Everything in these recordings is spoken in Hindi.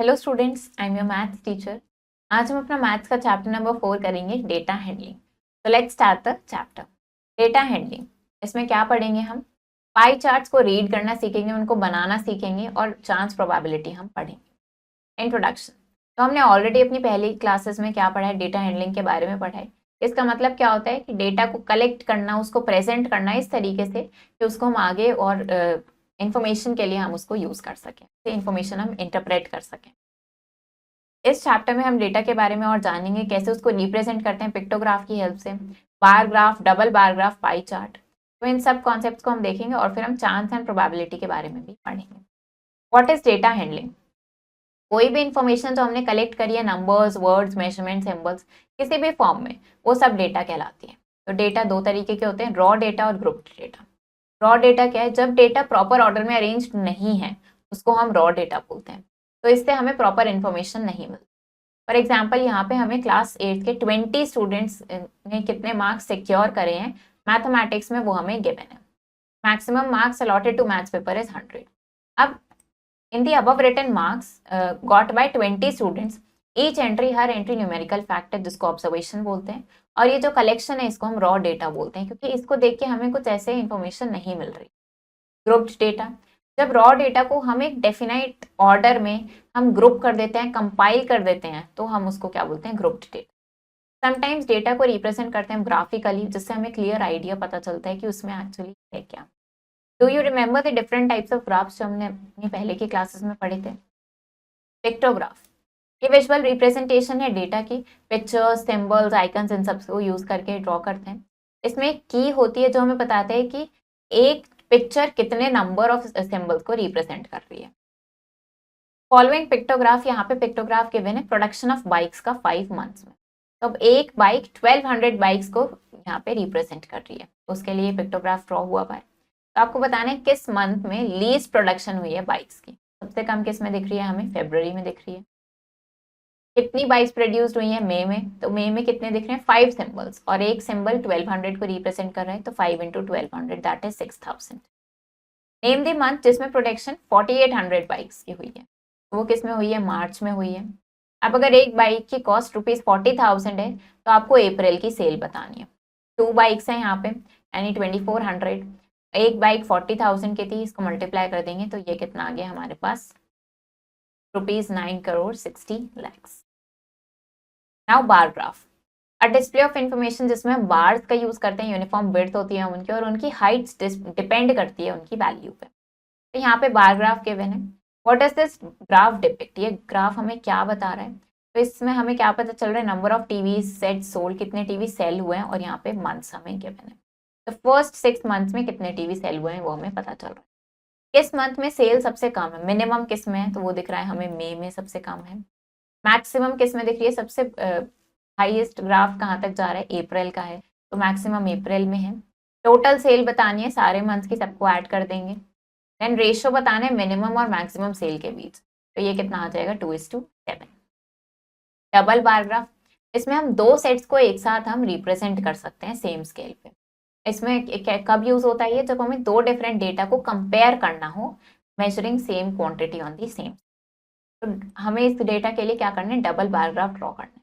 Hello students, I am your maths teacher. आज हम अपना मैथ्स का चैप्टर नंबर 4 करेंगे, डेटा हैंडलिंग। तो let's start the chapter. Data handling, इसमें क्या पढ़ेंगे हम? पाई चार्ट्स को रीड करना सीखेंगे, उनको बनाना सीखेंगे और चांस प्रोबेबिलिटी हम पढ़ेंगे। इंट्रोडक्शन। तो हमने ऑलरेडी अपनी पहली क्लासेस में क्या पढ़ा है, डेटा हैंडलिंग के बारे में पढ़ा है। इसका मतलब क्या होता है कि डेटा को कलेक्ट करना, उसको प्रेजेंट करना इस तरीके से कि उसको हम आगे और इंफॉर्मेशन के लिए हम उसको यूज कर सकें, इंफॉर्मेशन हम इंटरप्रेट कर सकें। इस चैप्टर में हम डेटा के बारे में और जानेंगे, कैसे उसको रिप्रेजेंट करते हैं पिक्टोग्राफ की हेल्प से, bar graph, double bar graph, pie chart. तो इन सब कॉन्सेप्ट्स को हम देखेंगे और फिर हम चांस एंड प्रोबेबिलिटी के बारे में भी पढ़ेंगे। What is data handling? कोई भी इंफॉर्मेशन जो हमने कलेक्ट करी है, नंबर्स, वर्ड्स, मेजरमेंट, सिंबल्स, किसी भी फॉर्म में, वो सब डेटा कहलाती है। तो डेटा दो तरीके के होते हैं, रॉ डेटा और ग्रुप्ड डेटा। रॉ डेटा क्या है? जब डेटा प्रॉपर ऑर्डर में अरेंज नहीं है, उसको हम रॉ डेटा बोलते हैं। तो इससे हमें प्रॉपर इन्फॉर्मेशन नहीं मिलती। फॉर एग्जाम्पल, यहाँ पे हमें क्लास 8 के 20 स्टूडेंट्स ने कितने मार्क्स सिक्योर करे हैं मैथमेटिक्स में, वो हमें गिवन है। Maximum marks allotted to maths paper is 100। अब in the above written marks got by 20 students, each entry, हर एंट्री न्यूमेरिकल फैक्ट है जिसको ऑब्जर्वेशन बोलते हैं, और ये जो कलेक्शन है इसको हम रॉ डेटा बोलते हैं, क्योंकि इसको देख के हमें कुछ ऐसे इंफॉर्मेशन नहीं मिल रही। ग्रुप्ड डेटा, जब रॉ डेटा को हम एक डेफिनाइट ऑर्डर में हम ग्रुप कर देते हैं, कंपाइल कर देते हैं, तो हम उसको क्या बोलते हैं? Grouped data. समटाइम्स डेटा को रिप्रेजेंट करते हैं ग्राफिकली, जिससे हमें क्लियर आइडिया पता चलता है कि उसमें एक्चुअली है क्या। Do you remember the different types of graphs जो हमने अपनी पहले की क्लासेस में पढ़े थे? पिक्टोग्राफ, ये विजुअल रिप्रेजेंटेशन है डेटा की, पिक्चर्स, सिंबल्स, आइकन्स, इन सब को यूज करके ड्रॉ करते हैं। इसमें की होती है जो हमें बताते हैं कि एक पिक्चर कितने नंबर ऑफ सिंबल्स को रिप्रेजेंट कर रही है। फॉलोइंग पिक्टोग्राफ, यहाँ पे पिक्टोग्राफ गिवन है प्रोडक्शन ऑफ बाइक्स का 5 मंथ्स में। तो अब एक बाइक 1200 बाइक्स को यहाँ पे रिप्रेजेंट कर रही है, उसके लिए पिक्टोग्राफ ड्रॉ हुआ है। तो आपको बताना है किस मंथ में लीस्ट प्रोडक्शन हुई है बाइक्स की। सबसे कम किस में दिख रही है? हमें फेब्रुवरी में दिख रही है। कितनी बाइक्स प्रोड्यूस्ड हुई है? मई में। तो मई में कितने दिख रहे हैं? 5 सिंबल्स, और एक सिंबल 1200 को रिप्रेजेंट कर रहा है, तो 5 into 1200 that is 6000। Name the month जिसमें प्रोडक्शन 4800 बाइक्स की हुई है, तो वो किस में हुई है? मार्च में हुई है। अब अगर एक बाइक की कॉस्ट ₹40,000 है, तो आपको अप्रैल की सेल बतानी है। 2 बाइक्स हैं यहाँ पे, यानी 2400। एक बाइक 40,000 की थी, इसको मल्टीप्लाई कर देंगे तो ये कितना आ गया हमारे पास? ₹9,60,00,000। Now bar graph, a display of information जिसमें हम बार्स का यूज करते हैं, यूनिफॉर्म विड्थ होती है उनकी, और उनकी हाइट्स डिपेंड करती है उनकी वैल्यू पे। तो यहाँ पे बार ग्राफ गिवन है। What is this graph depict? ये ग्राफ हमें क्या बता रहा है? तो इसमें हमें क्या पता चल रहा है? Number of TV set sold, कितने टीवी सेल हुए हैं, और यहाँ पे मंथ्स हमें गिवन है। तो फर्स्ट 6 मंथ्स में कितने टीवी सेल हुए हैं वो हमें पता चल रहा है। किस मंथ में सेल सबसे कम है? मिनिमम किस में है? तो वो दिख रहा है हमें मई में सबसे कम है। मैक्सिमम किस में दिख रही है? सबसे हाईएस्ट ग्राफ कहाँ तक जा रहा है? अप्रैल का है, तो मैक्सिमम अप्रैल में है। टोटल सेल बतानी है सारे मंथ की, सबको ऐड कर देंगे। देन रेशियो बताना है मिनिमम और मैक्सिमम सेल के बीच, तो ये कितना आ जाएगा? 2:7। डबल बार ग्राफ, इसमें हम दो सेट्स को एक साथ हम रिप्रेजेंट कर सकते हैं सेम स्केल पे। इसमें कब यूज होता है? ये जब हमें दो डिफरेंट डेटा को कंपेयर करना हो, measuring same quantity on the same. तो हमें इस डेटा के लिए क्या करना है? डबल बार ग्राफ ड्रॉ करना है।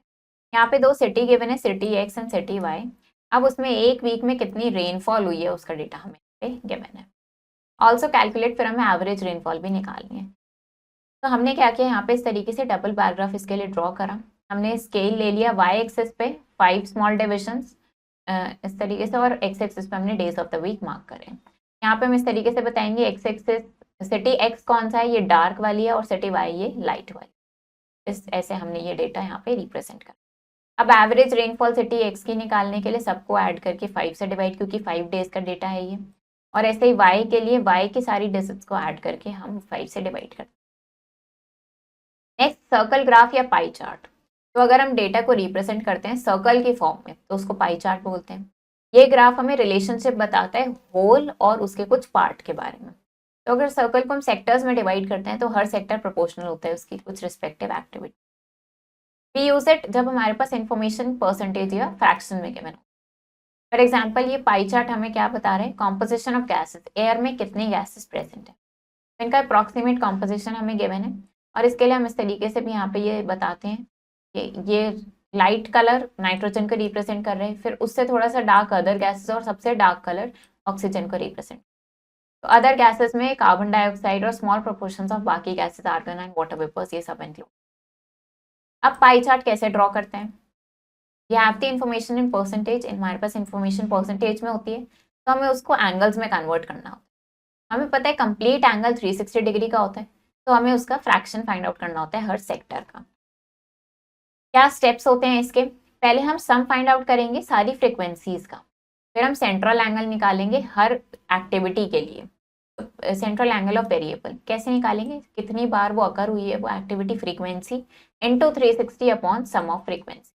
यहाँ पे दो सिटी गिवन है, city X and city Y. अब उसमें एक वीक में कितनी रेनफॉल हुई है उसका डेटा हमें गिवन है। ऑल्सो कैलकुलेट, फिर हमें एवरेज रेनफॉल भी निकालनी है। तो हमने क्या किया, यहाँ पे इस तरीके से डबल बार ग्राफ इसके लिए ड्रॉ करा। हमने स्केल ले लिया वाई एक्सिस पे 5 स्मॉल डिविजन्स इस तरीके से, और एक्स एक्सिस पे हमने days of the week mark करे। यहाँ पे हम इस तरीके से बताएंगे एक्स एक्सिस सिटी एक्स कौन सा है, ये डार्क वाली है, और सिटी वाई ये लाइट वाली। इस ऐसे हमने ये डेटा यहाँ पे रिप्रेजेंट करा। अब एवरेज रेनफॉल सिटी एक्स की निकालने के लिए सबको ऐड करके 5 से डिवाइड, क्योंकि 5 डेज का डेटा है ये। और ऐसे ही वाई के लिए वाई की सारी डिजिट्स को ऐड करके हम 5 से डिवाइड करते हैं। नेक्स्ट सर्कल ग्राफ या पाई चार्ट। तो अगर हम डेटा को रिप्रेजेंट करते हैं सर्कल की फॉर्म में, तो उसको पाई चार्ट बोलते हैं। ये ग्राफ हमें रिलेशनशिप बताता है होल और उसके कुछ पार्ट के बारे में। तो अगर सर्कल को हम सेक्टर्स में डिवाइड करते हैं, तो हर सेक्टर प्रोपोर्शनल होता है उसकी कुछ respective activity. We use it जब हमारे पास इंफॉर्मेशन परसेंटेज या फ्रैक्शन में गिवन हो। फॉर एग्जाम्पल, ये पाई चार्ट हमें क्या बता रहे हैं? कॉम्पोजिशन ऑफ गैसेस, एयर में कितनी गैसेस प्रेजेंट है। इनका अप्रॉक्सीमेट कॉम्पोजिशन हमें गिवन है। और इसके लिए हम इस तरीके से भी यहाँ पे ये बताते हैं कि ये लाइट कलर नाइट्रोजन को रिप्रेजेंट कर रहे हैं, फिर उससे थोड़ा सा डार्क अदर गैसेस और सबसे डार्क कलर ऑक्सीजन को रिप्रेजेंट। तो अदर गैसेस में कार्बन डाइऑक्साइड और स्मॉल प्रोपोर्शंस ऑफ बाकी gases, argon and water vapours, ये सब इंक्लूड। अब पाई चार्ट कैसे ड्रॉ करते हैं? ये have the information in percentage, हमारे पास इंफॉर्मेशन परसेंटेज में होती है, तो हमें उसको एंगल्स में कन्वर्ट करना होता है। हमें पता है कंप्लीट एंगल 360 डिग्री का होता है, तो हमें उसका फ्रैक्शन फाइंड आउट करना होता है हर सेक्टर का। क्या स्टेप्स होते हैं इसके? पहले हम सम फाइंड आउट करेंगे सारी फ्रीक्वेंसीज का, फिर हम सेंट्रल एंगल निकालेंगे हर एक्टिविटी के लिए। सेंट्रल एंगल ऑफ वेरिएबल कैसे निकालेंगे? कितनी बार वो अकर हुई है वो activity frequency into 360 upon sum of frequency.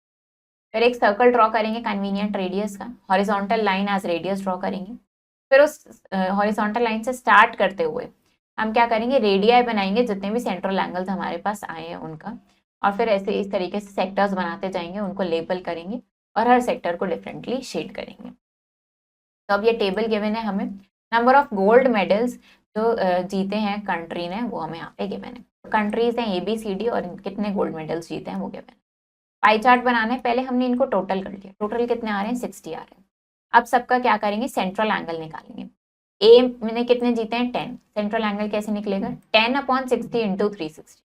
फिर एक सर्कल ड्रॉ करेंगे कन्वीनियंट रेडियस का, horizontal line as radius draw करेंगे। फिर उस हॉरिजॉन्टल लाइन से स्टार्ट करते हुए हम क्या करेंगे? रेडियाई बनाएंगे जितने भी सेंट्रल एंगल्स हमारे पास आए हैं उनका, और फिर ऐसे इस तरीके से सेक्टर्स बनाते जाएंगे, उनको लेबल करेंगे और हर सेक्टर को डिफरेंटली शेड करेंगे। तो अब ये टेबल गिवन है हमें, नंबर ऑफ गोल्ड मेडल्स जो जीते हैं कंट्री ने वो हमें यहाँ पे गिवन है। कंट्रीज हैं ABCD और कितने गोल्ड मेडल्स जीते हैं वो गिवन है। पाई चार्ट बनाना है, पहले हमने इनको टोटल कर लिया, टोटल कितने आ रहे हैं? 60 आ रहे हैं। अब सबका क्या करेंगे? सेंट्रल एंगल निकालेंगे। ए मैंने कितने जीते हैं? 10। सेंट्रल एंगल कैसे निकलेगा? 10 अपॉन 60 इंटू 360,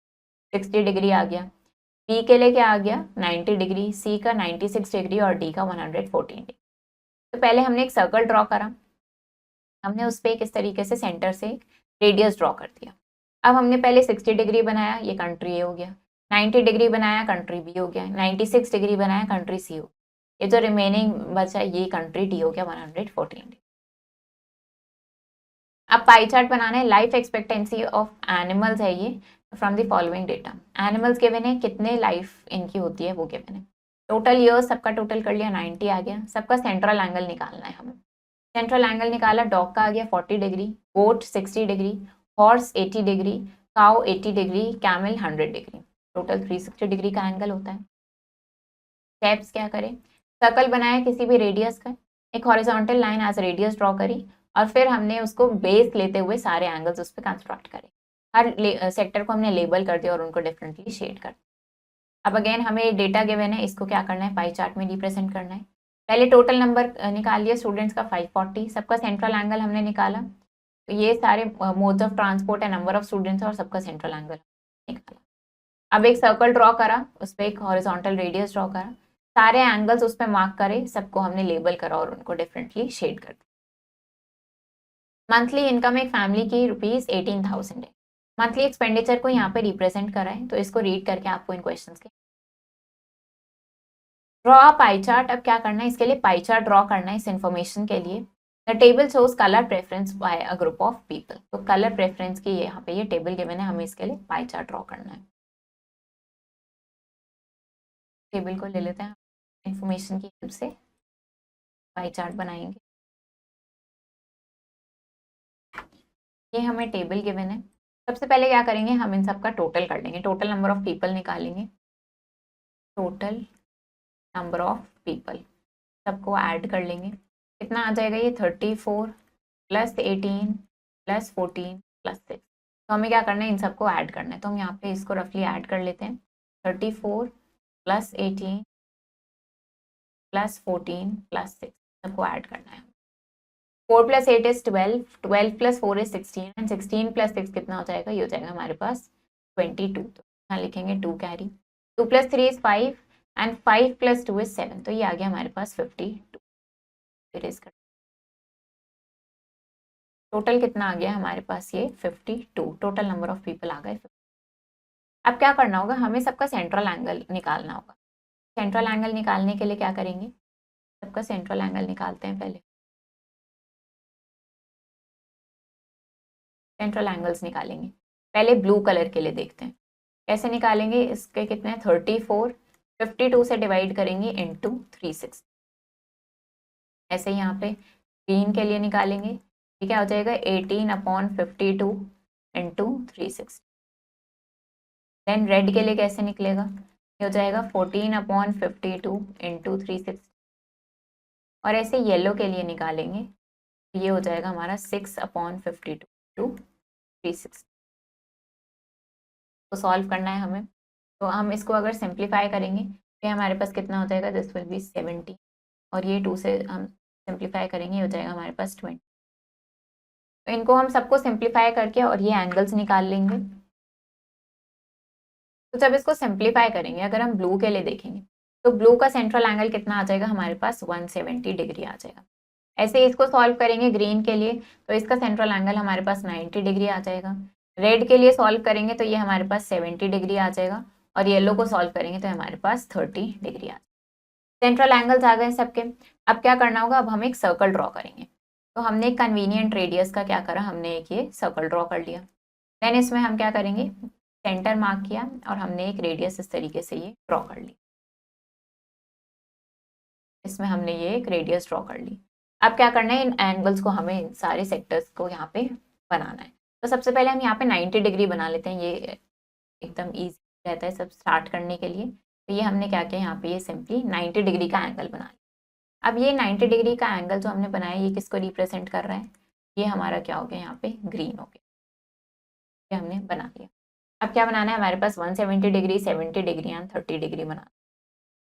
60 डिग्री आ गया। बी के लिए क्या आ गया? 90 डिग्री, सी का 96 डिग्री और डी का 114 डिग्री। तो पहले हमने एक सर्कल ड्रॉ करा, हमने उस पर एक इस तरीके से सेंटर से रेडियस ड्रॉ कर दिया। अब हमने पहले 60 डिग्री बनाया, ये कंट्री ए हो गया। 90 डिग्री बनाया, कंट्री बी हो गया। 96 डिग्री बनाया, कंट्री सी हो गया। ये जो रिमेनिंग बचा ये कंट्री डी हो गया 114 डिग्री। अब पाई चार्ट बनाना है, लाइफ एक्सपेक्टेंसी ऑफ एनिमल्स है ये, from the following data. Animals given है, कितने लाइफ इनकी होती है वो गिवन है। टोटल ईयर्स सबका टोटल कर लिया, 90 आ गया। सबका सेंट्रल एंगल निकालना है हमें। सेंट्रल एंगल निकाला, डॉग का आ गया 40 डिग्री, गोट 60 degree, horse 80 degree, cow 80 degree, camel 100 degree. Total 360 degree का एंगल होता है। स्टेप्स क्या करें? सर्कल बनाया किसी भी रेडियस का, एक horizontal line as radius draw करी, और फिर हमने उसको बेस लेते हुए सारे एंगल्स उस पर कंस्ट्रक्ट करे। हर सेक्टर को हमने लेबल कर दिया और उनको डिफरेंटली शेड कर दिया। अब अगेन हमें डेटा गिवन है, इसको क्या करना है? पाई चार्ट में रिप्रेजेंट करना है। पहले टोटल नंबर निकाल लिया स्टूडेंट्स का 540, सबका सेंट्रल एंगल हमने निकाला। तो ये सारे मोड्स ऑफ ट्रांसपोर्ट है, नंबर ऑफ स्टूडेंट्स और सबका सेंट्रल एंगल निकाला। अब एक सर्कल ड्रॉ करा, उस पर एक हॉरिजॉन्टल रेडियस ड्रॉ करा, सारे एंगल्स उस पर मार्क करे, सबको हमने लेबल करा और उनको डिफरेंटली शेड कर दिया। मंथली इनकम एक फैमिली की ₹18,000 है। मंथली एक्सपेंडिचर को यहाँ पे रिप्रेजेंट करा है, तो इसको रीड करके आपको इन क्वेश्चंस के ड्रॉ पाई चार्ट। अब क्या करना है? इसके लिए पाई चार्ट ड्रॉ करना है इस इंफॉर्मेशन के लिए। The table shows colour preference by a group of people. तो कलर प्रेफरेंस की यहाँ पे ये टेबल गिवन है, हमें इसके लिए पाई चार्ट ड्रॉ करना है। टेबल को ले लेते हैं, इंफॉर्मेशन की हेल्प से पाई चार्ट बनाएंगे। ये हमें टेबल गिवन है। सबसे पहले क्या करेंगे? हम इन सब का टोटल कर लेंगे, टोटल नंबर ऑफ पीपल निकालेंगे। टोटल नंबर ऑफ पीपल सबको ऐड कर लेंगे, कितना आ जाएगा? ये 34 प्लस 18 प्लस 14 प्लस 6। तो हमें क्या करना है? इन सबको ऐड करना है, तो हम यहाँ पे इसको रफली ऐड कर लेते हैं। 34 प्लस 18 प्लस 14 प्लस 6 सबको ऐड करना है। 4 plus 8 is 12, 12 plus 4 is 16 and 16 plus 6 कितना हो जाएगा? ये हो जाएगा हमारे पास 22। तो यहाँ लिखेंगे 2 carry, 2 plus 3 is 5 and 5 plus 2 is 7। तो ये आ गया हमारे पास 52। इरेज कर, टोटल कितना आ गया हमारे पास? ये 52। टोटल नंबर ऑफ पीपल आ गए। अब क्या करना होगा? हमें सबका सेंट्रल एंगल निकालना होगा। सेंट्रल एंगल निकालने के लिए क्या करेंगे? सबका सेंट्रल एंगल निकालते हैं पहले। सेंट्रल एंगल्स निकालेंगे, पहले ब्लू कलर के लिए देखते हैं कैसे निकालेंगे। इसके कितने हैं? 34, 52 से डिवाइड करेंगे इंटू 360। ऐसे यहाँ पे ग्रीन के लिए निकालेंगे, ये क्या हो जाएगा? 18 अपॉन 52 इंटू 360। देन रेड के लिए कैसे निकलेगा? ये हो जाएगा 14 अपॉन 52 इंटू 360। और ऐसे येलो के लिए निकालेंगे, ये हो जाएगा हमारा 6 अपॉन 52 टू 360। तो सॉल्व करना है हमें। तो हम इसको अगर सिंप्लीफाई करेंगे तो हमारे पास कितना हो जाएगा, दिस विल बी 70, और ये 2 से हम सिंप्लीफाई करेंगे, हो जाएगा हमारे पास 20। तो इनको हम सबको सिंप्लीफाई करके और ये एंगल्स निकाल लेंगे। तो जब इसको सिंप्लीफाई करेंगे, अगर हम ब्लू के लिए देखेंगे तो ब्लू का सेंट्रल एंगल कितना आ जाएगा, हमारे पास 170 डिग्री आ जाएगा। ऐसे ही इसको सॉल्व करेंगे ग्रीन के लिए, तो इसका सेंट्रल एंगल हमारे पास 90 डिग्री आ जाएगा। रेड के लिए सॉल्व करेंगे तो ये हमारे पास 70 डिग्री आ जाएगा, और येलो को सॉल्व करेंगे तो हमारे पास 30 डिग्री आ जाएगा। सेंट्रल एंगल्स आ गए सबके। अब क्या करना होगा, अब हम एक सर्कल ड्रॉ करेंगे। तो हमने एक कन्वीनियंट रेडियस का क्या करा, हमने एक ये सर्कल ड्रॉ कर लिया। देन इसमें हम क्या करेंगे, सेंटर मार्क किया और हमने एक रेडियस इस तरीके से ये ड्रॉ कर ली। इसमें हमने ये एक रेडियस ड्रॉ कर ली। अब क्या करना है, इन एंगल्स को हमें, इन सारे सेक्टर्स को यहाँ पे बनाना है। तो सबसे पहले हम यहाँ पे 90 डिग्री बना लेते हैं, ये एकदम ईजी रहता है सब स्टार्ट करने के लिए। तो ये हमने क्या किया, यहाँ पे ये सिंपली 90 डिग्री का एंगल बना लिया। अब ये 90 डिग्री का एंगल जो हमने बनाया, ये किसको रिप्रेजेंट कर रहा है, ये हमारा क्या हो गया, यहाँ पे ग्रीन हो गया। ये हमने बना लिया। अब क्या बनाना है, हमारे पास 170 डिग्री, 70 डिग्री एंड 30 डिग्री बनाना।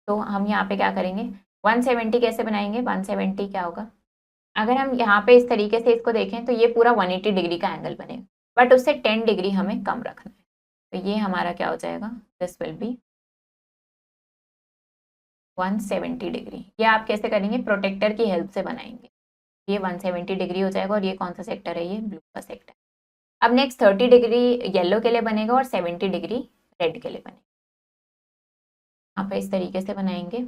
तो हम यहाँ पे क्या करेंगे, 170 कैसे बनाएंगे, 170 क्या होगा, अगर हम यहाँ पे इस तरीके से इसको देखें तो ये पूरा 180 डिग्री का एंगल बनेगा, बट उससे 10 डिग्री हमें कम रखना है। तो ये हमारा क्या हो जाएगा, दिस विल बी 170 डिग्री। ये आप कैसे करेंगे, प्रोटेक्टर की हेल्प से बनाएंगे। ये 170 डिग्री हो जाएगा, और ये कौन सा सेक्टर है, ये ब्लू का सेक्टर। अब नेक्स्ट 30 डिग्री येलो के लिए बनेगा और 70 डिग्री रेड के लिए बनेगा। यहाँ पे इस तरीके से बनाएंगे।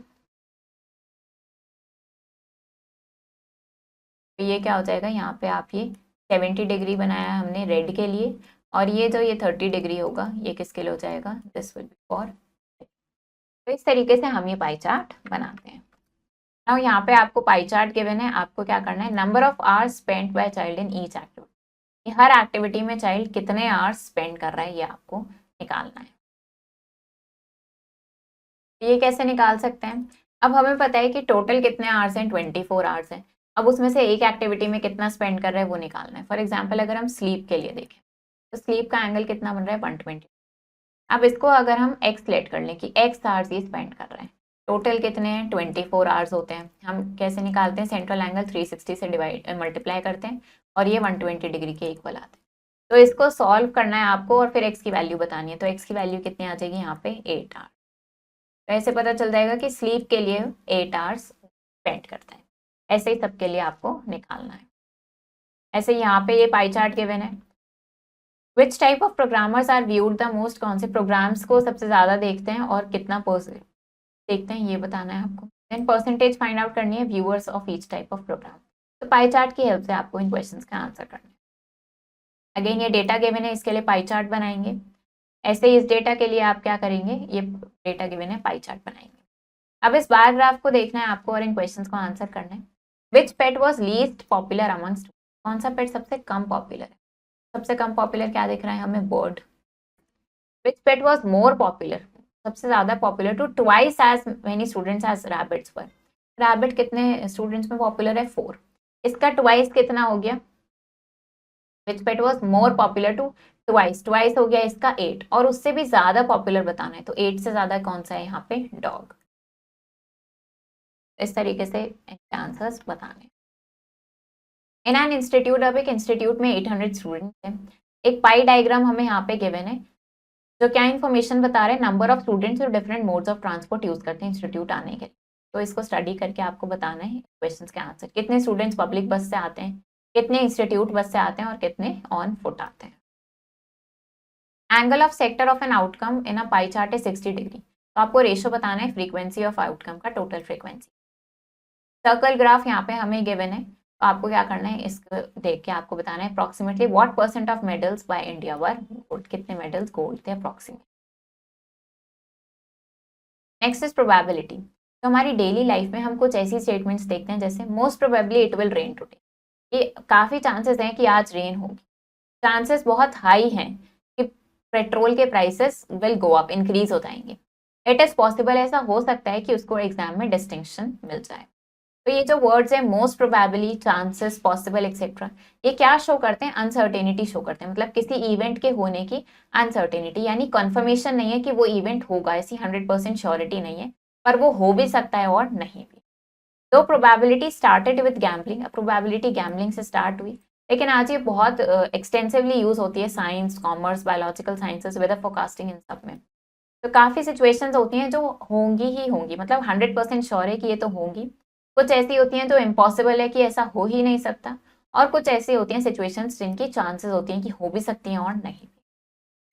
तो ये क्या हो जाएगा, यहाँ पे आप ये 70 डिग्री बनाया हमने रेड के लिए, और ये जो ये 30 डिग्री होगा ये किसके लिए हो जाएगा, दिस विल बी फॉर। तो इस तरीके से हम ये पाई चार्ट बनाते हैं। नाउ यहाँ पे आपको पाई चार्ट गिवन है, आपको क्या करना है, number of hours spent by child in each activity. Her activity में चाइल्ड कितने आवर्स स्पेंड कर रहा है, ये आपको निकालना है। ये कैसे निकाल सकते हैं, अब हमें पता है कि टोटल कितने आवर्स हैं, 24 आवर्स हैं। अब उसमें से एक एक्टिविटी में कितना स्पेंड कर रहे हैं वो निकालना है। फॉर एग्जाम्पल अगर हम स्लीप के लिए देखें तो स्लीप का एंगल कितना बन रहा है, 120। अब इसको अगर हम एक्स लेट कर लें कि एक्स आवर्स ये स्पेंड कर रहे हैं, टोटल कितने हैं, 24 आवर्स होते हैं। हम कैसे निकालते हैं, सेंट्रल एंगल 360 से मल्टीप्लाई करते हैं और ये 120 डिग्री के इक्वल आते हैं। तो इसको सॉल्व करना है आपको और फिर एक्स की वैल्यू बतानी है। तो एक्स की वैल्यू कितनी आ जाएगी, यहाँ पे 8 आवर्स। तो ऐसे पता चल जाएगा कि स्लीप के लिए 8 आवर्स स्पेंड करता है। ऐसे ही सबके लिए आपको निकालना है। ऐसे यहाँ पे ये पाई चार्ट गिवन है। Which type of programmers are viewed the most, कौन से प्रोग्राम्स को सबसे ज़्यादा देखते हैं और कितना देखते हैं ये बताना है आपको। देन परसेंटेज फाइंड आउट करनी है viewers of each type of programme. तो पाई चार्ट की हेल्प से आपको इन क्वेश्चंस का आंसर करना है। अगेन ये डेटा गिवन है, इसके लिए पाई चार्ट बनाएंगे। ऐसे ही इस डेटा के लिए आप क्या करेंगे, ये डेटा गिवन है, पाई चार्ट बनाएंगे। अब इस बार ग्राफ को देखना है आपको और इन क्वेश्चंस को आंसर करना है। विच pet was least popular amongst, कौन सा पेट सबसे कम पॉपुलर है, सबसे कम पॉपुलर क्या दिख रहा है हमें, bird. Which pet was more popular, सबसे ज्यादा popular to twice as many students as rabbits were. Rabbit कितने स्टूडेंट्स में पॉपुलर है, 4। इसका ट्वाइस कितना हो गया, which pet was more popular to twice, twice हो गया इसका 8, और उससे भी ज्यादा पॉपुलर बताना है तो 8 से ज्यादा कौन सा है यहाँ पे, डॉग। इस तरीके से आंसर्स बताने। इन एन इंस्टीट्यूट, अब एक इंस्टीट्यूट में 800 स्टूडेंट्स हैं। एक पाई डायग्राम हमें यहाँ पे गिवन है जो क्या इन्फॉर्मेशन बता रहे हैं, नंबर ऑफ स्टूडेंट्स जो different modes of transport use करते हैं इंस्टीट्यूट आने के लिए। तो इसको स्टडी करके आपको बताना है क्वेश्चंस के आंसर, कितने स्टूडेंट्स पब्लिक बस से आते हैं, कितने इंस्टीट्यूट बस से आते हैं और कितने ऑन फुट आते हैं। Angle of sector of an outcome in a pie chart है 60 डिग्री। तो आपको रेशो बताना है फ्रीक्वेंसी ऑफ आउटकम का, टोटल फ्रीक्वेंसी। सर्कल ग्राफ यहाँ पे हमें गिवन है, तो आपको क्या करना है, इसको देख के आपको बताना है approximately what percent of medals by India were gold, कितने मेडल्स गोल्ड थे अप्रोक्सीमेट। Next is probability. तो हमारी डेली लाइफ में हम कुछ ऐसी स्टेटमेंट्स देखते हैं जैसे most probably it will rain today, ये काफ़ी चांसेस हैं कि आज रेन होगी। चांसेस बहुत हाई हैं कि पेट्रोल के prices will go up, increase हो जाएंगे। इट इज़ पॉसिबल, ऐसा हो सकता है कि उसको एग्जाम में डिस्टिंक्शन मिल जाए। तो ये जो वर्ड्स है most probably, chances, possible etcetera, ये क्या शो करते हैं? अनसर्टेनिटी शो करते हैं, मतलब किसी इवेंट के होने की अनसर्टेनिटी, यानी कंफर्मेशन नहीं है कि वो इवेंट होगा, ऐसी 100% श्योरिटी नहीं है, पर वो हो भी सकता है और नहीं भी। तो probability started with gambling, probability gambling से स्टार्ट हुई, लेकिन आज ये बहुत एक्सटेंसिवली यूज होती है science, commerce, biological sciences, weather forecasting, इन सब में। तो काफी सिचुएशंस होती हैं जो होंगी ही होंगी, मतलब 100% श्योर है कि ये तो होंगी। कुछ ऐसी होती हैं जो इम्पॉसिबल है कि ऐसा हो ही नहीं सकता, और कुछ ऐसी होती हैं सिचुएशंस जिनकी चांसेस होती हैं कि हो भी सकती हैं और नहीं।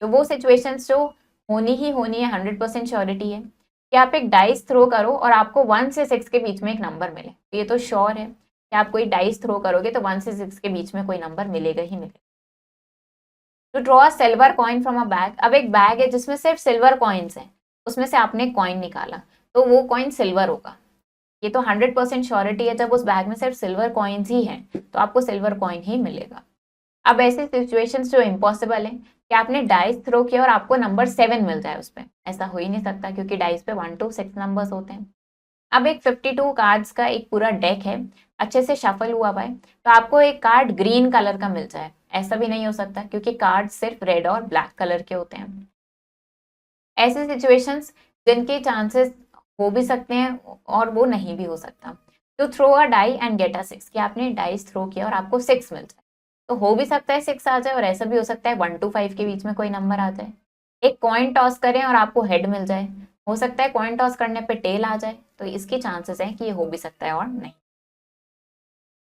तो वो सिचुएशंस जो होनी ही होनी है, 100% श्योरिटी है कि आप एक डाइस थ्रो करो और आपको 1 से 6 के बीच में एक नंबर मिले, तो ये तो श्योर है कि आप कोई डाइस थ्रो करोगे तो 1 से 6 के बीच में कोई नंबर मिलेगा ही मिलेगा। To draw silver coin from a bag, अब एक बैग है जिसमें सिर्फ सिल्वर कॉइन्स हैं, उसमें से आपने कॉइन निकाला तो वो कॉइन सिल्वर होगा, ये तो 100% श्योरिटी है, जब उस बैग में सिर्फ सिल्वर कॉइन्स ही हैं तो आपको सिल्वर कॉइन ही मिलेगा। अब ऐसी सिचुएशंस जो इम्पॉसिबल है कि आपने डाइस थ्रो किया और आपको नंबर 7 मिल जाए उस पर, ऐसा हो ही नहीं सकता क्योंकि डाइस पे 1 to 6 नंबर्स होते हैं। अब एक 52 कार्ड्स का एक पूरा डेक है, अच्छे से शफल हुआ हुआ है, तो आपको एक कार्ड ग्रीन कलर का मिल जाए, ऐसा भी नहीं हो सकता क्योंकि कार्ड सिर्फ रेड और ब्लैक कलर के होते हैं। ऐसे सिचुएशंस जिनके चांसेस हो भी सकते हैं और वो नहीं भी हो सकता। तो throw a die and get a 6, कि आपने डाइस थ्रो किया और आपको 6 मिल जाए, तो हो भी सकता है 6 आ जाए और ऐसा भी हो सकता है 1 to 5 के बीच में कोई नंबर आ जाए। एक कॉइन टॉस करें और आपको हेड मिल जाए, हो सकता है कॉइन टॉस करने पे टेल आ जाए, तो इसकी चांसेस है कि ये हो भी सकता है और नहीं।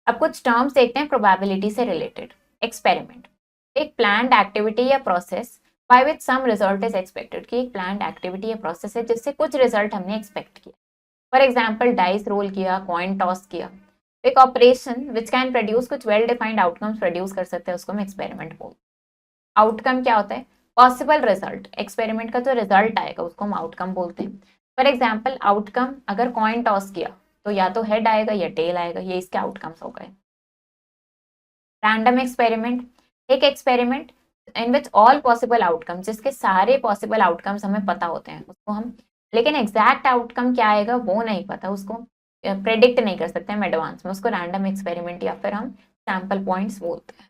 अब कुछ टर्म्स देखते हैं प्रोबेबिलिटी से रिलेटेड। एक्सपेरिमेंट, एक प्लान्ड एक्टिविटी या process by which some result is expected, कि एक प्लान्ड एक्टिविटी या प्रोसेस है जिससे कुछ रिजल्ट हमने एक्सपेक्ट किया। फॉर एग्जाम्पल डाइस रोल किया, कॉइन टॉस किया। एक ऑपरेशन विच कैन प्रोड्यूस कुछ वेल डिफाइंड आउटकम्स प्रोड्यूस कर सकते हैं, उसको हम एक्सपेरिमेंट बोलते हैं। आउटकम क्या होता है? पॉसिबल रिजल्ट, एक्सपेरिमेंट का जो रिजल्ट आएगा उसको हम आउटकम बोलते हैं। फॉर एग्जाम्पल आउटकम, अगर कॉइन टॉस किया तो या तो हेड आएगा या टेल आएगा, ये इसके आउटकम्स हो गए। रैंडम एक्सपेरिमेंट, एक experiment in which all possible outcomes, जिसके सारे पॉसिबल आउटकम्स हमें पता होते हैं, उसको हम, लेकिन एग्जैक्ट आउटकम क्या आएगा वो नहीं पता, उसको प्रेडिक्ट नहीं कर सकते हम एडवांस में, उसको रैंडम एक्सपेरिमेंट या फिर हम सैम्पल पॉइंट्स बोलते हैं।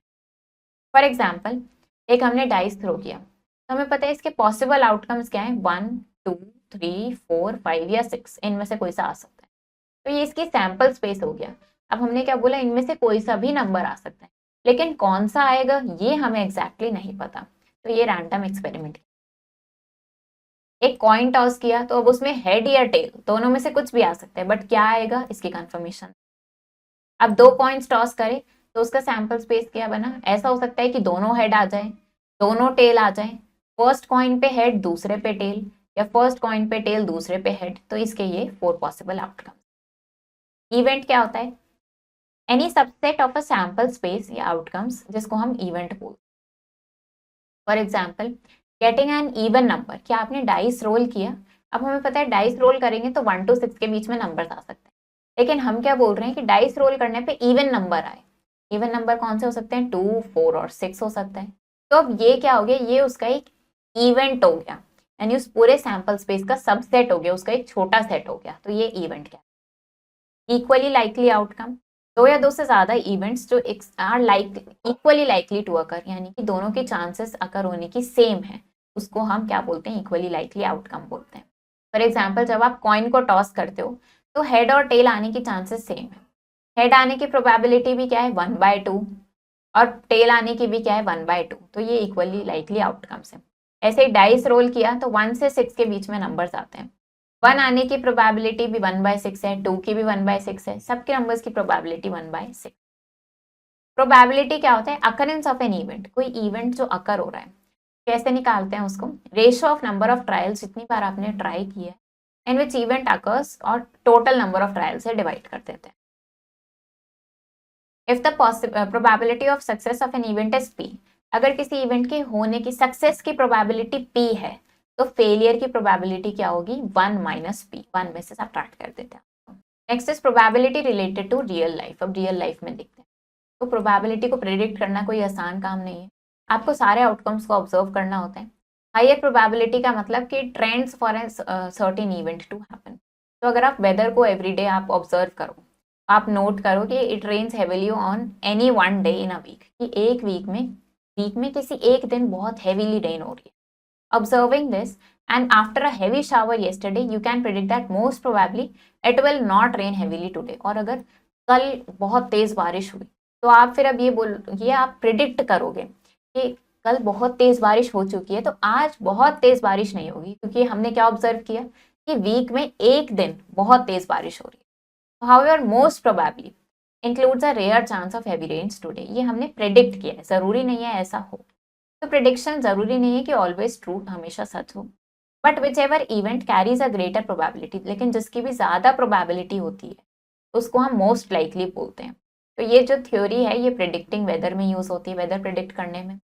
फॉर एग्जाम्पल एक हमने डाइस थ्रो किया, तो हमें पता है इसके पॉसिबल आउटकम्स क्या है, 1 2 3 4 5 या 6, इनमें से कोई सा आ सकता है, तो ये इसकी सैंपल स्पेस हो गया। अब हमने क्या बोला, इनमें से कोई सा भी नंबर आ सकता है, लेकिन कौन सा आएगा ये हमें एग्जैक्टली नहीं पता, तो ये रैंडम एक्सपेरिमेंट। एक कॉइन टॉस किया तो अब उसमें हेड या टेल दोनों में से कुछ भी आ सकता है, बट क्या आएगा इसकी कंफर्मेशन। अब दो कॉइन्स टॉस करें तो उसका सैंपल स्पेस क्या बना, ऐसा हो सकता है कि दोनों हेड आ जाए, दोनों टेल आ जाए, फर्स्ट कॉइन पे हेड दूसरे पे टेल, या फर्स्ट कॉइन पे टेल दूसरे पे हेड, तो इसके ये 4 पॉसिबल आउटकम। इवेंट क्या होता है? Any subset of a sample space या आउटकम्स जिसको हम इवेंट बोलते हैं। For example getting an even number, क्या आपने डाइस रोल किया, अब हमें पता है डाइस रोल करेंगे तो 1 to 6 के बीच में नंबर आ सकते हैं, लेकिन हम क्या बोल रहे हैं कि डाइस रोल करने पे इवन नंबर आए। इवन नंबर कौन से हो सकते हैं, 2 4 और 6 हो सकता है। तो अब ये क्या हो गया, ये उसका एक इवेंट हो गया, यानी उस पूरे सैंपल स्पेस का सबसेट हो गया, उसका एक छोटा सेट हो गया, तो ये इवेंट क्या। इक्वली लाइकली आउटकम, दो या दो से ज्यादा इवेंट्स जो are like equally likely to occur, यानी कि दोनों के चांसेस अकर होने की सेम है, उसको हम क्या बोलते हैं, इक्वली लाइकली आउटकम बोलते हैं। फॉर एग्जाम्पल जब आप कॉइन को टॉस करते हो तो हेड और टेल आने की चांसेस सेम है, हेड आने की प्रोबेबिलिटी भी क्या है 1/2, और टेल आने की भी क्या है 1/2, तो ये इक्वली लाइकली आउटकम्स है। ऐसे ही डाइस रोल किया तो 1 से 6 के बीच में नंबर्स आते हैं, 1 आने की प्रोबेबिलिटी भी 1/6 है, 2 की भी 1/6 है, सबके नंबर्स की प्रोबेबिलिटी 1/6। प्रोबेबिलिटी क्या होता है, अकरेंस ऑफ एन इवेंट, कोई इवेंट जो अकर हो रहा है, कैसे निकालते हैं उसको, ratio of number of trials, जितनी बार आपने ट्राई किया है इन विच इवेंट अकर्स, और टोटल नंबर ऑफ ट्रायल से डिवाइड कर देते हैं। If the probability of success of an event is P, अगर किसी इवेंट के होने की सक्सेस की प्रोबेबिलिटी पी है तो फेलियर की प्रोबेबिलिटी क्या होगी, 1 - p, 1 में से सब्ट्रैक्ट कर देते हैं। Next is probability related to real life, अब रियल लाइफ में देखते हैं। तो प्रोबेबिलिटी को प्रेडिक्ट करना कोई आसान काम नहीं है, आपको सारे आउटकम्स को ऑब्जर्व करना होता है। हायर प्रोबेबिलिटी का मतलब कि trends for a certain event to happen, तो अगर आप वेदर को एवरीडे आप ऑब्जर्व करो आप नोट करो कि it rains heavily on any one day in a week, कि एक वीक में किसी एक दिन बहुत हेवीली रेन हो रही है। Observing this and after a heavy shower yesterday, you can predict that most probably it will not rain heavily today. और अगर कल बहुत तेज बारिश हुई तो आप फिर अब ये आप प्रिडिक्ट करोगे कि कल बहुत तेज बारिश हो चुकी है तो आज बहुत तेज बारिश नहीं होगी, क्योंकि हमने क्या ऑब्जर्व किया कि वीक में एक दिन बहुत तेज बारिश हो रही है। However most probably includes a rare chance of heavy rains today, ये हमने प्रिडिक्ट किया है, जरूरी नहीं है ऐसा हो। तो प्रिडिक्शन जरूरी नहीं है कि ऑलवेज ट्रू, हमेशा सच हो, but which ever event carries a greater probability, लेकिन जिसकी भी ज्यादा प्रोबेबिलिटी होती है उसको हम मोस्ट लाइकली बोलते हैं। तो ये जो थ्योरी है ये प्रिडिक्टिंग वेदर में यूज होती है, वेदर प्रिडिक्ट करने में।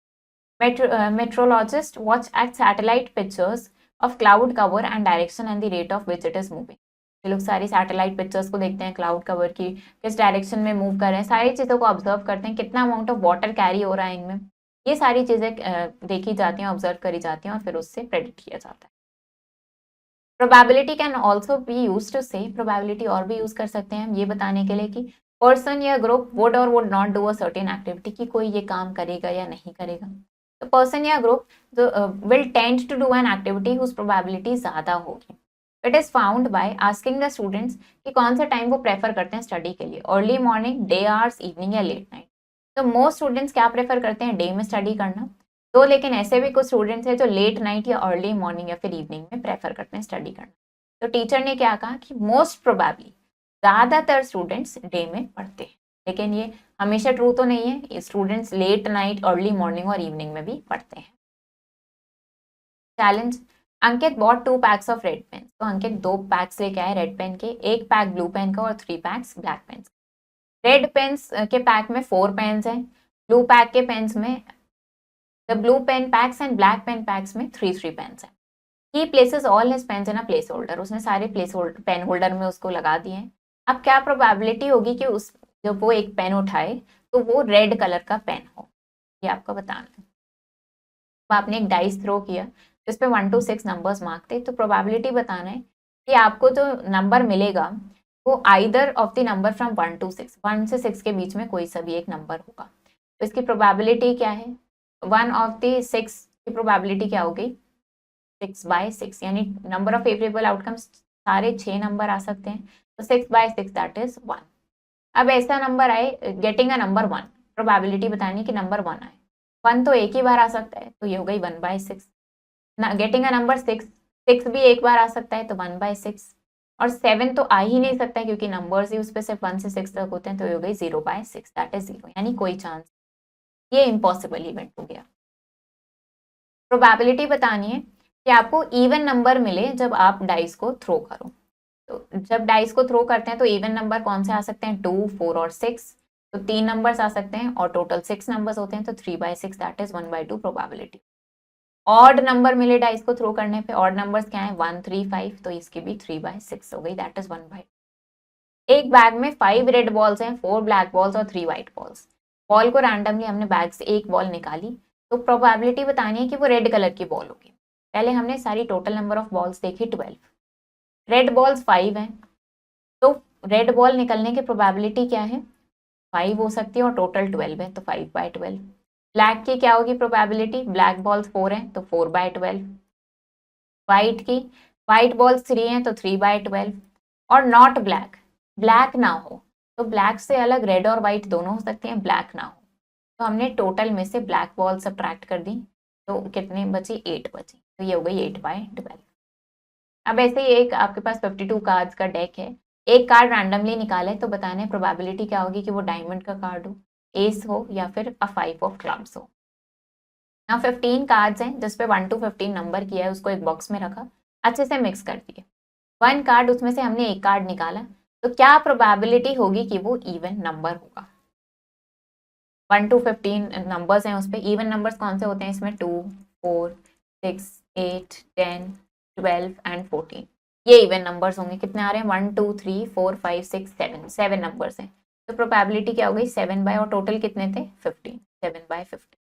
Meteorologist watch at satellite pictures of cloud cover and direction and the rate of which it is moving. ये लोग सारी सैटेलाइट पिक्चर्स को देखते हैं, क्लाउड कवर की किस डायरेक्शन में मूव कर रहे हैं, सारी चीज़ों को ऑब्जर्व करते हैं, कितना अमाउंट ऑफ वाटर कैरी हो रहा है इनमें, ये सारी चीज़ें देखी जाती हैं, ऑब्जर्व करी जाती हैं और फिर उससे प्रेडिक्ट किया जाता है। Probability can also be use to say, probability और भी यूज कर सकते हैं हम ये बताने के लिए कि पर्सन या ग्रुप वुड और would not do a certain activity, कि कोई ये काम करेगा या नहीं करेगा। तो पर्सन या ग्रुप जो will tend to do an activity whose probability ज़्यादा होगी। It is found by asking the students कि कौन सा टाइम वो प्रेफर करते हैं स्टडी के लिए, early morning, day hours, evening या लेट नाइट। तो मोस्ट स्टूडेंट्स क्या प्रेफर करते हैं, डे में स्टडी करना। तो लेकिन ऐसे भी कुछ स्टूडेंट्स हैं जो लेट नाइट या अर्ली मॉर्निंग या फिर इवनिंग में प्रेफर करते हैं स्टडी करना। तो टीचर ने क्या कहा कि मोस्ट प्रोबेबली ज़्यादातर स्टूडेंट्स डे में पढ़ते हैं, लेकिन ये हमेशा ट्रू तो नहीं है, students late night, early morning और इवनिंग में भी पढ़ते हैं। Challenge, Ankit bought 2 packs of red pen. तो अंकित 2 पैक्स लेके आए रेड पेन के, 1 पैक ब्लू पेन का और 3 packs black pen. Red pens के पैक में 4 पेन्स हैं, ब्लू पैक के पेन्स में the blue pen packs and black pen packs में 3 पेन्स हैं। He places all his pens in a place holder, उसने सारे प्लेस होल्डर पेन होल्डर में उसको लगा दिए हैं। अब क्या प्रोबेबिलिटी होगी कि उस जब वो एक पेन उठाए तो वो रेड कलर का पेन हो, ये आपको बताना है। तो आपने एक डाइस थ्रो किया जिस पे 1 to 6 नंबर्स मार्क थे, तो प्रोबेबिलिटी बताना है कि आपको जो नंबर मिलेगा वो either of the number from 1 to 6, 1 से 6 के बीच में कोई सा भी एक नंबर होगा। तो इसकी प्रोबेबिलिटी क्या है, 1 ऑफ द 6 की प्रोबेबिलिटी क्या होगी, 6/6, यानी नंबर ऑफ फेवरेबल आउटकम्स सारे 6 नंबर आ सकते हैं, तो 6/6 दैट इज 1। अब ऐसा नंबर आए, गेटिंग अ नंबर 1, प्रोबेबिलिटी बतानी कि नंबर 1 आए। 1 तो एक ही बार आ सकता है, तो ये हो गई 1/6। गेटिंग अ नंबर 6, 6 भी एक बार आ सकता है, तो 1/6। और 7 तो आ ही नहीं सकता है क्योंकि नंबर्स ही उस पर सिर्फ 1 से 6 तक होते हैं, तो ये हो गई 0/6 दैट इज 0, यानी कोई चांस, ये इम्पॉसिबल इवेंट हो गया। प्रोबेबिलिटी बतानी है कि आपको इवन नंबर मिले जब आप डाइस को थ्रो करो। तो जब डाइस को थ्रो करते हैं तो इवन नंबर कौन से आ सकते हैं, 2, 4 और 6, तो 3 नंबर्स आ सकते हैं और टोटल 6 नंबर्स होते हैं, तो 3/6 that is 1/2 probability. Odd number मिले डाइस को थ्रो करने पे, ऑड नंबर्स क्या है 1, 3, 5, तो इसकी भी 3/6 हो गई दैट इज 1/2। एक बैग में 5 रेड बॉल्स हैं, 4 ब्लैक बॉल्स और 3 व्हाइट बॉल्स। बॉल को रैंडमली हमने बैग से एक बॉल निकाली, तो प्रोबेबिलिटी बतानी है कि वो रेड कलर की बॉल होगी। पहले हमने सारी टोटल नंबर ऑफ बॉल्स देखी 12, रेड बॉल्स 5 हैं, तो रेड बॉल निकलने की प्रोबेबिलिटी क्या है, 5 हो सकती है और टोटल 12 है, तो 5/12। ब्लैक की क्या होगी प्रोबेबिलिटी, ब्लैक बॉल्स 4 हैं तो 4/12। व्हाइट की, व्हाइट बॉल्स 3 हैं तो 3/12। और नॉट ब्लैक, ब्लैक ना हो, तो ब्लैक से अलग रेड और व्हाइट दोनों हो सकते हैं, ब्लैक ना हो, तो हमने टोटल में से ब्लैक बॉल सब्ट्रैक्ट कर दी, तो कितने बची, 8 बची, तो ये हो गई 8/12। अब ऐसे ही एक आपके पास 52 कार्ड्स का डेक है, एक कार्ड रैंडमली निकाले तो बताने प्रोबेबिलिटी क्या होगी कि वो डायमंड का कार्ड हो, एस हो या फिर अ 5 ऑफ क्लब्स हो। ना 15 कार्ड्स हैं जिसपे 1 to 15 नंबर किया है, उसको एक बॉक्स में रखा, अच्छे से मिक्स कर दिए। 1 कार्ड, उसमें से हमने एक कार्ड निकाला, तो क्या प्रोबेबिलिटी होगी कि वो इवन नंबर होगा। 1 to 15 नंबर्स हैं, उस पर इवन नंबर्स कौन से होते हैं, इसमें 2, 4, 6, 8, 10, 12 एंड 14, ये इवन नंबर्स होंगे। कितने आ रहे हैं, 1, 2, 3, 4, 5, 6, 7, 7 नंबर्स हैं, तो प्रोबेबिलिटी क्या हो गई 7 बाय, और टोटल कितने थे 15, 7/15।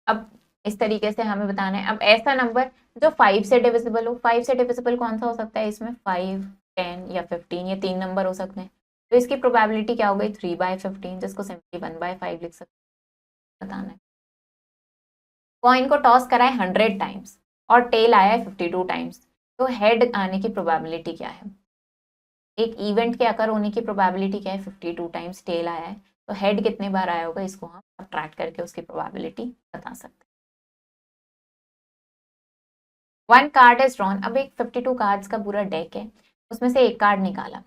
अब इस तरीके से हमें बताना है। अब ऐसा नंबर जो 5 से डिविजिबल हो, 5 से डिविजिबल कौन सा हो सकता है इसमें, 5, 10 या 15, ये 3 नंबर हो सकते हैं। तो इसकी प्रोबेबिलिटी क्या हो गई 3/15, जिसको सिंपली 1/5 लिख सकते, बताना है। कॉइन को टॉस करा है 100 टाइम्स और टेल आया है 52 टाइम्स, तो हेड आने की प्रोबेबिलिटी क्या है? एक इवेंट के अकर होने की प्रोबेबिलिटी क्या है? 52 टाइम्स टेल आया है, तो हेड कितने बार आया होगा, इसको हम सब्ट्रैक्ट करके उसकी प्रोबेबिलिटी बता सकते हैं। वन कार्ड इज ड्रॉन, अब एक 52 कार्ड्स का पूरा डेक है, उसमें से एक कार्ड निकाला।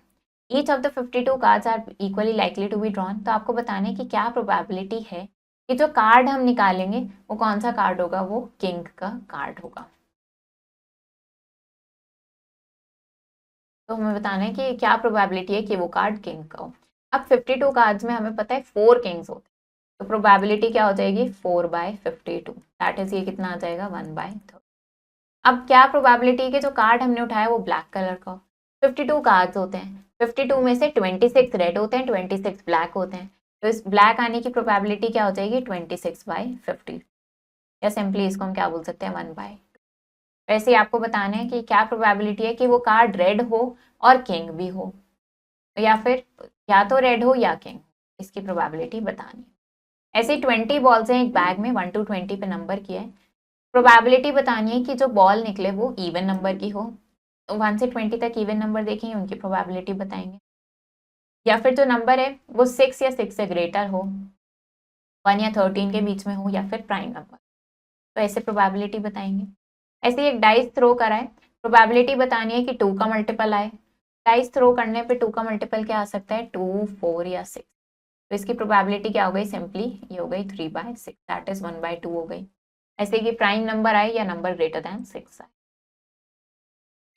Each of the 52 cards are equally likely to be drawn, तो आपको बताने की क्या प्रोबेबिलिटी है कि जो कार्ड हम निकालेंगे वो कौन सा कार्ड होगा, वो किंग का कार्ड होगा। तो हमें बताना है कि क्या प्रोबेबिलिटी है कि वो कार्ड किंग का हो। अब 52 कार्ड्स में हमें पता है 4 किंग्स होते हैं, तो प्रोबेबिलिटी क्या हो जाएगी 4/52, दैट इज ये कितना आ जाएगा 1/3। अब क्या प्रोबेबिलिटी है कि जो कार्ड हमने उठाया वो ब्लैक कलर का हो। 52 कार्ड्स होते हैं, 52 में से 26 रेड होते हैं, 26 ब्लैक होते हैं, तो इस ब्लैक आने की प्रोबेबिलिटी क्या हो जाएगी 26/50, या सिंपली इसको हम क्या बोल सकते हैं 1/2। वैसे ही आपको बताना है कि क्या प्रोबेबिलिटी है कि वो कार्ड रेड हो और किंग भी हो, या फिर या तो रेड हो या किंग, इसकी प्रोबेबिलिटी बतानी है। ऐसे 20 बॉल्स हैं एक बैग में, 1 to 20 पे नंबर किया है, प्रोबेबिलिटी बतानी है कि जो बॉल निकले वो इवन नंबर की हो, तो 1 से 20 तक इवन नंबर देखेंगे, उनकी प्रोबेबिलिटी बताएंगे, या फिर जो नंबर है वो 6 या 6 से ग्रेटर हो, 1 या 13 के बीच में हो, या फिर प्राइम नंबर, तो ऐसे प्रोबेबिलिटी बताएंगे। ऐसे ही एक डाइस थ्रो करा है, प्रोबेबिलिटी बतानी है कि 2 का मल्टीपल आए, डाइस थ्रो करने पे 2 का मल्टीपल क्या आ सकता है 2, 4 या 6, तो इसकी प्रोबेबिलिटी क्या हो गई सिंपली ये हो गई 3/6, दैट इज 1/2 हो गई। ऐसे कि प्राइम नंबर आए या नंबर ग्रेटर देन 6 आए।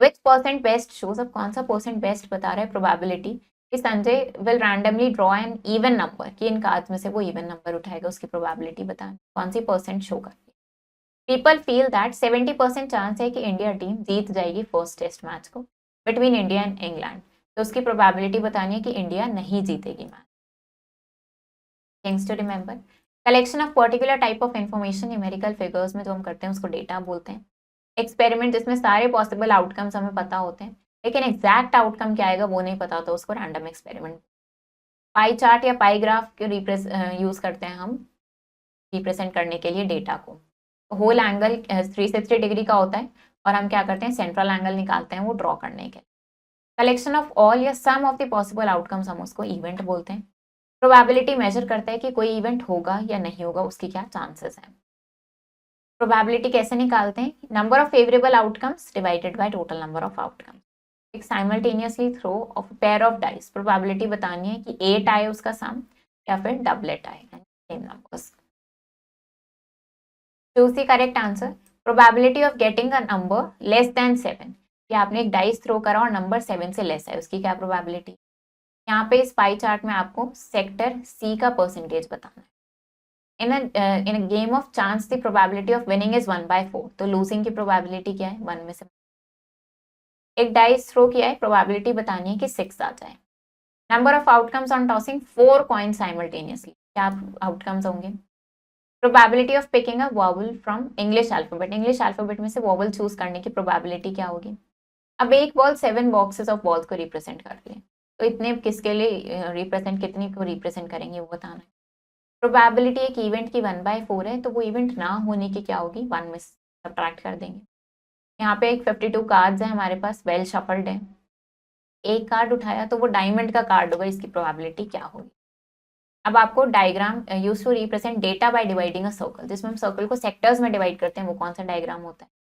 विच परसेंट बेस्ट शोज, अब कौन सा परसेंट बेस्ट बता रहा है प्रोबेबिलिटी कि Sanjay will randomly draw an even number, कि इन कार्ड्स में से वो इवन नंबर उठाएगा, उसकी प्रोबेबिलिटी बताना कौन सी परसेंट शो करती है। पीपल फील दैट 70% चांस है कि इंडिया टीम जीत जाएगी फर्स्ट टेस्ट मैच को बिटवीन इंडिया एंड इंग्लैंड, तो उसकी प्रोबेबिलिटी बतानी है कि इंडिया नहीं जीतेगी match. Things to remember, collection of particular type of information, numerical figures में जो हम करते हैं उसको डेटा बोलते हैं। एक्सपेरिमेंट जिसमें सारे पॉसिबल आउटकम्स हमें पता होते हैं, लेकिन एग्जैक्ट आउटकम क्या आएगा वो नहीं पता होता, उसको रैंडम एक्सपेरिमेंट। पाई चार्ट या पाई ग्राफ के यूज करते हैं हम रिप्रेजेंट करने के लिए डेटा को। होल एंगल 360 डिग्री का होता है, और हम क्या करते हैं सेंट्रल एंगल निकालते हैं वो ड्रॉ करने के। कलेक्शन ऑफ ऑल या सम ऑफ द पॉसिबल आउटकम्स, हम उसको इवेंट बोलते हैं। प्रोबेबिलिटी मेजर करता है कि कोई इवेंट होगा या नहीं होगा, उसकी क्या चांसेस हैं। प्रोबेबिलिटी कैसे निकालते हैं, number of favourable outcomes divided by total number of outcomes. एक simultaneously throw of pair of dice, probability बतानी है कि 8 आए उसका सम या फिर डबलेट आए, same numbers. Choose the correct answer, probability of getting a number less than 7, कि आपने एक डाइस थ्रो करा और नंबर 7 से लेस है, उसकी क्या प्रोबेबिलिटी। यहाँ पे इस पाई चार्ट में आपको सेक्टर सी का परसेंटेज बताना है। in a game of chance the probability of winning is 1/4, तो losing की probability क्या है 1 में से। एक डाइस थ्रो किया है, प्रोबेबिलिटी बतानी है कि 6 आ जाए। Number of outcomes on tossing 4 coin simultaneously, क्या आउटकम्स होंगे। Probability of picking a vowel from English alphabet, English alphabet में से वॉवल चूज करने की प्रोबेबिलिटी क्या होगी। अब एक बॉल 7 बॉक्सेस ऑफ बॉल्स को रिप्रेजेंट करती है, तो इतने किसके लिए रिप्रेजेंट, कितनी को रिप्रेजेंट करेंगे वो बताना है। प्रोबेबिलिटी एक इवेंट की 1/4 है, तो वो इवेंट ना होने की क्या होगी 1 में सब्ट्रैक्ट कर देंगे। यहाँ पे एक 52 कार्ड्स है हमारे पास, वेल शफल्ड है, एक कार्ड उठाया तो वो डायमंड का कार्ड होगा, इसकी प्रोबेबिलिटी क्या होगी। अब आपको diagram use to represent data by dividing a circle, जिसमें हम सर्कल को सेक्टर्स में डिवाइड करते हैं, वो कौन सा डायग्राम होता है।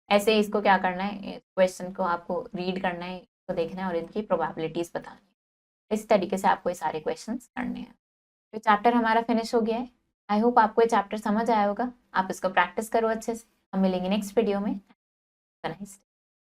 ऐसे इसको क्या करना है, क्वेश्चन को आपको रीड करना है, इसको देखना है और इनकी प्रोबेबिलिटीज बतानी है। इस तरीके से आपको ये सारे क्वेश्चन करने हैं। तो चैप्टर हमारा फिनिश हो गया है। आई होप आपको ये चैप्टर समझ आया होगा, आप इसको प्रैक्टिस करो अच्छे से। हम मिलेंगे नेक्स्ट वीडियो में। नाइस।